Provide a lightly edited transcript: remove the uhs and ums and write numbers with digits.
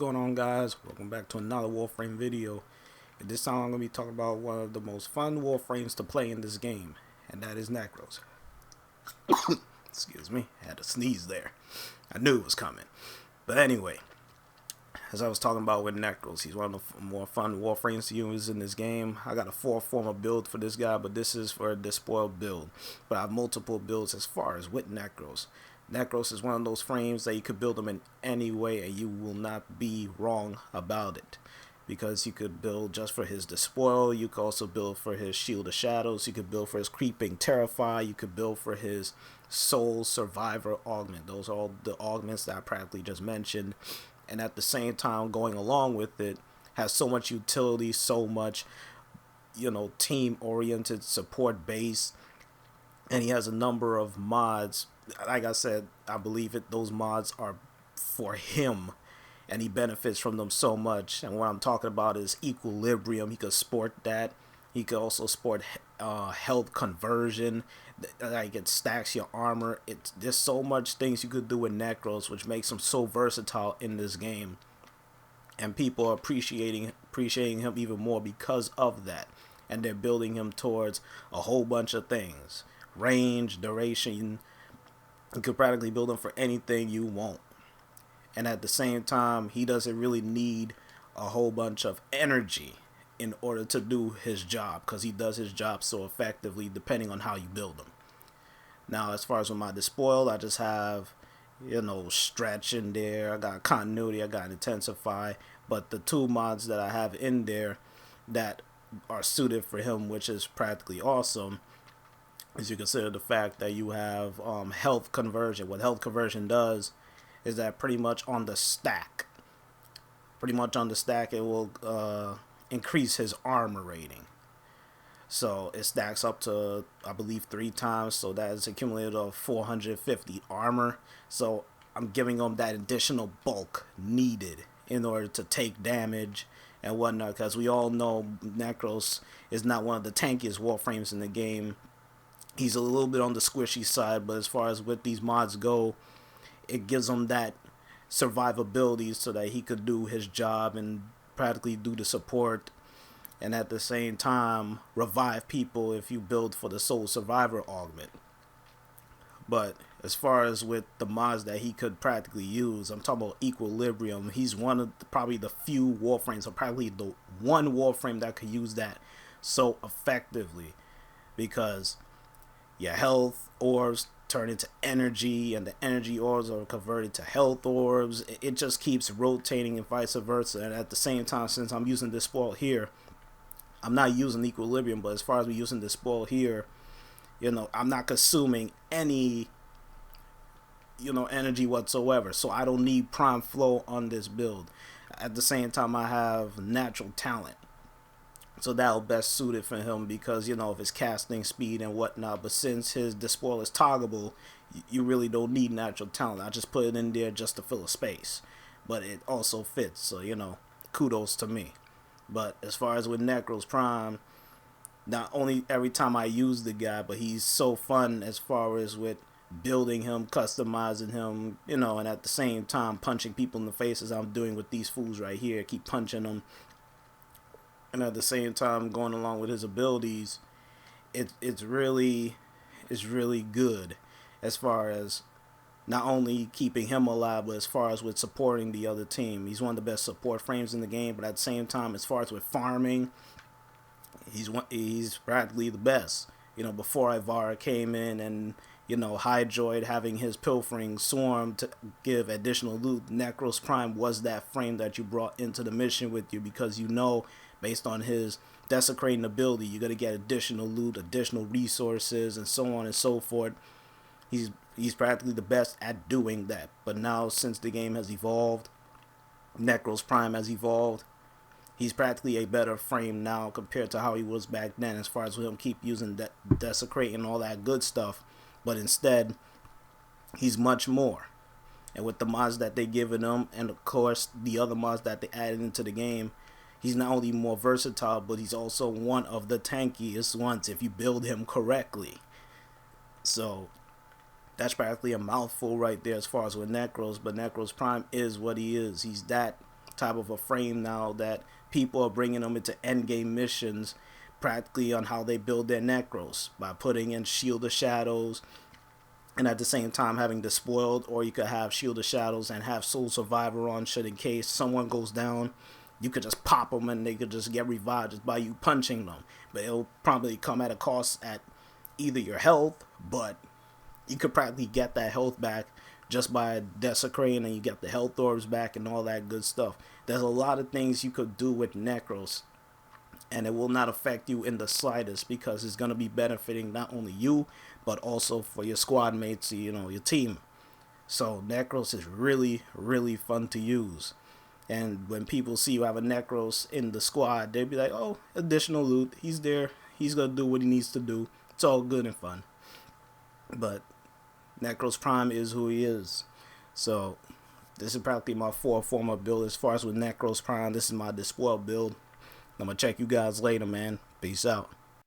going on, guys? Welcome back to another Warframe video. And this time I'm going to be talking about one of the most fun Warframes to play in this game, and that is Nekros. Excuse me, I had to sneeze there. I knew it was coming. But anyway, as I was talking about with Nekros, he's one of the more fun Warframes to use in this game. I got a Forma build for this guy, but this is for a Despoil build. But I have multiple builds as far as with Nekros. Nekros is one of those frames that you could build them in any way and you will not be wrong about it. Because you could build just for his Despoil, you could also build for his Shield of Shadows, you could build for his Creeping Terrify, you could build for his Soul Survivor Augment. Those are all the augments that I practically just mentioned. And at the same time, going along with it, has so much utility, so much, team-oriented support base. And he has a number of mods. Like I said, I believe those mods are for him, and he benefits from them so much. And what I'm talking about is equilibrium. He could sport that. He could also sport health conversion. Like it stacks your armor. There's so much things you could do with Nekros, which makes him so versatile in this game. And people are appreciating him even more because of that. And they're building him towards a whole bunch of things. Range, duration. You could practically build him for anything you want. And at the same time, he doesn't really need a whole bunch of energy in order to do his job, because he does his job so effectively depending on how you build him. Now, as far as with my Despoil, I just have, stretch in there. I got continuity, I got intensify. But the two mods that I have in there that are suited for him, which is practically awesome, as you consider the fact that you have health conversion. What health conversion does is that pretty much on the stack, it will increase his armor rating. So it stacks up to, I believe, 3 times. So that is accumulated of 450 armor. So I'm giving him that additional bulk needed in order to take damage and whatnot. Because we all know Nekros is not one of the tankiest Warframes in the game. He's a little bit on the squishy side, but as far as with these mods go, it gives him that survivability so that he could do his job and practically do the support, and at the same time revive people if you build for the Soul Survivor Augment. But as far as with the mods that he could practically use, I'm talking about equilibrium. He's one of probably the few Warframes, or probably the one Warframe that could use that so effectively, because your health orbs turn into energy, and the energy orbs are converted to health orbs. It just keeps rotating and vice versa. And at the same time, since I'm using Despoil here, I'm not using equilibrium, but as far as me using Despoil here, I'm not consuming any energy whatsoever, so I don't need prime flow on this build. At the same time, I have natural talent, so that'll best suit it for him because, of his casting speed and whatnot. But since his Despoil is toggleable, you really don't need natural talent. I just put it in there just to fill a space. But it also fits, so, kudos to me. But as far as with Nekros Prime, not only every time I use the guy, but he's so fun as far as with building him, customizing him, and at the same time punching people in the face as I'm doing with these fools right here. Keep punching them. And at the same time, going along with his abilities, it's really good as far as not only keeping him alive, but as far as with supporting the other team. He's one of the best support frames in the game, but at the same time, as far as with farming, he's practically the best. Before Ivara came in and, Hydroid having his pilfering swarm to give additional loot, Nekros Prime was that frame that you brought into the mission with you, because based on his desecrating ability, you're going to get additional loot, additional resources, and so on and so forth. He's practically the best at doing that. But now, since the game has evolved, Nekros Prime has evolved, he's practically a better frame now compared to how he was back then, as far as him keep using desecrate and all that good stuff. But instead, he's much more. And with the mods that they given him, and of course the other mods that they added into the game, he's not only more versatile, but he's also one of the tankiest ones if you build him correctly. So that's practically a mouthful right there as far as with Nekros, but Nekros Prime is what he is. He's that type of a frame now that people are bringing them into endgame missions practically on how they build their Nekros by putting in Shield of Shadows and at the same time having Despoiled, or you could have Shield of Shadows and have Soul Survivor on, should in case someone goes down, you could just pop them and they could just get revived just by you punching them. But it'll probably come at a cost at either your health, but you could practically get that health back just by desecrating, and you get the health orbs back and all that good stuff. There's a lot of things you could do with Nekros, and it will not affect you in the slightest because it's going to be benefiting not only you but also for your squad mates, your team. So Nekros is really, really fun to use. And when people see you have a Nekros in the squad, they'll be like, oh, additional loot. He's there. He's going to do what he needs to do. It's all good and fun. But Nekros Prime is who he is. So this is practically my Forma build. As far as with Nekros Prime, this is my Despoil build. I'm going to check you guys later, man. Peace out.